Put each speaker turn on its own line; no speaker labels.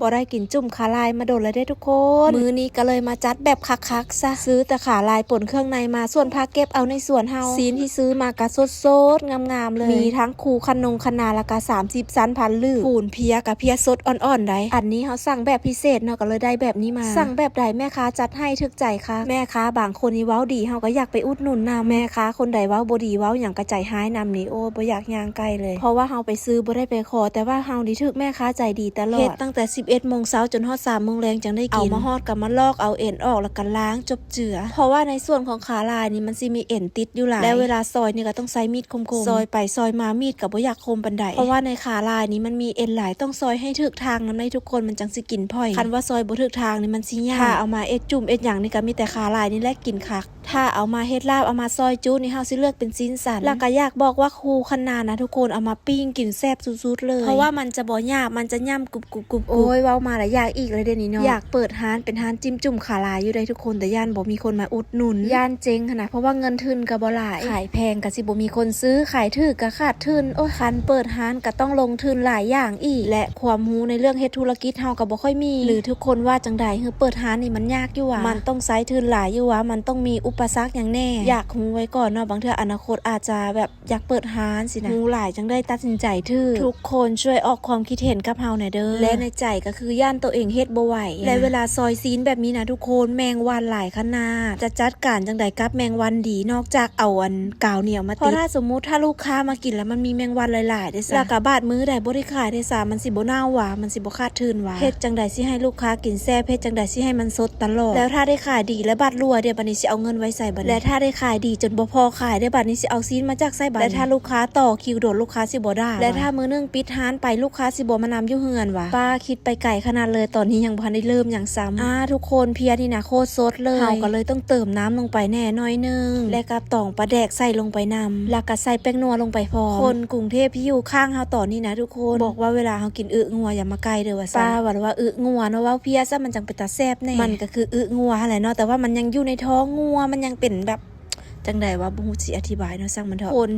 บ่ได้กินจุ่มขาลายมาโดนเลยได้ทุกคนมื้อนี้ก็เลยมาจัดแบบคักๆซะซื้อแต่ขาลายป่นเครื่องในมาส่วนผักเก็บเอาในสวนเฮาซีนที่ซื้อมากะสดๆงามๆเลยมีทั้งคูขนาราคา30ซันพันลือปูนเพียกับเพียสดอ่อนๆได้อันนี้เฮาสั่งแบบพิเศษเนาะก็เลยได้แบบนี้มาสั่งแบบใดแม่ค้าจัดให้ถึกใจค่ะแม่ค้าบางคนนี่เว้าดีเฮาก็อยากไปอุดหนุนนะแม่ค้าคนใดเว้าบ่ดีเว้าหยังกระใจหายนำนี่โอ้บ่อยากย่างไกลเลยเพราะว่าเฮาไปซื้อบ่ได้ไปขอแต่ว่าเฮานี่ถึกแม่ค้าใจดีตลอดเฮ็ดตั้งแต่ 11 โมงเช้าจนฮอด 3 โมงแรงจังได้กินเอามาฮอดกับมาลอกเอาเอ็นออกแล้วก็ล้างจบเจือเพราะว่าในส่วนของขาลายนี่มันสิมีเอ็นติดอยู่หลายแล้วเวลาซอยนี่ก็ต้องใช้มีดคมๆซอยไปซอยมามีดก็บ่อยากคมปานใดเพราะว่าในขาลายนี่มันมีเอ็นหลายต้องซอยให้ถูกทางนำให้ทุกคนมันจังสิกินพ่อยคันว่าซอยบ่ถูกทางนี่มันสิยากถ้าเอามาเอ็ดจุ่มเอ็ดหยังนี่ก็มีแต่ขาลายนี่แหละกินคักถ้าเอามาเฮ็ดลาบเอามาซอยจุนี่เฮาสิเลือกเป็นชิ้นสันแล้วก็อยากบอกว่าคูขนาดนะทุกคนเอามาปิ้งกินแซ่บสุดๆเลยเพราะว่ามันจะบ่ยากมันจะย่ำกรุบๆโอ้ยเว้ามาแล้วอยากอีกเลยเดี๋ยวนี้เนาะอยากเปิดร้านเป็นร้านจิ้มจุ่มขาลายอยู่ได้ทุกคนแต่ย่านบ่มีคนมาอุดหนุนย่านเจ๊งขนาดเพราะว่าเงินทุนก็บ่หลายขายแพงก็สิบ่มีคนซื้อขายถูกก็ขาดทุนโอ้ยคันเปิดร้านก็ต้องลงทุนหลายอย่างอีกและความรู้ในเรื่องเฮ็ดธุรกิจเฮาก็บ่ค่อยมีหรือทุกคนว่าจังใดคือเปิดร้านนี่มันยากอยู่ว่ะมันต้องใช้ทุนหลายอยู่ว่ะมันต้องมีอุปสรรคอย่างแน่อยากรู้ไว้ก่อนเนาะบางเทื่ออนาคตอาจจะแบบอยากเปิดร้านสินะรู้หลายจังได้ตัดสินใจถือทุกคนช่วยออกความคิดเห็นกับเฮาหน่อยเด้อและในใจก็คือย่านตัวเองเฮ็ดบ่ไหวและเวลาซอยซีนแบบนี้นะทุกคนแมงวันหลายขนาดจะจัดการจังใดกับแมงวันดีนอกจากเอาอันกาวเหนียวมาติดเพราะถ้าสมมุติถ้าลูกค้ามากินแล้วมันมีแมงวันหลายๆได้ซะแล้วก็บาดมือได้บ่ได้ขายได้ซะมันสิบ่น่าหวามันสิบ่ขาดทุนหวาเฮ็ดจังใดสิให้ลูกค้ากินแซ่บเฮ็ดจังใดสิให้มันสดตลอดแล้วถ้าได้ขายดีและบัดรั่วเดี๋ยวบัดนี้สิเอาเงินไว้ใส่บัดและถ้าได้ขายดีจนบ่พอขายได้บัดนี้สิเอาซีนมาจากไส้บัดและถ้าลูกค้าต่อคิวโดดลูกค้าสิบ่ได้และถ้ามื้อนึงปิดร้านไปลูกค้าสิบ่มานำอยู่เฮือนวะป้าคิดไปไกลขนาดเลยตอนนี้ยังบ่ทันได้เริ่มหยังซ้ำทุกคนเพียนี่นะโคตรสดเลยเฮาก็เลยต้องเติมน้ำลงไปแน่น้อยนึงและกับตองปลาแดกใส่ลงไปนำแล้วก็ใส่แป้งนัวลงไปพอคนกรุงเทพที่อยู่ข้างเฮาตอนนี้นะทุกคนบอกว่าเวลาเฮากินงัวอย่ามาใกล้เด้อว่าป้าว่างัวเนาะว่าเพียซะมันจังเป็นตาแซ่บแน่มันก็คืองัวหั่นแหละเนาะแต่ว่ามันยังอยู่ในท้องงัวมันยังเป็นแบบจังใดว่าบ่ฮู้สิอธิบายเนาะซังมันเถอะคน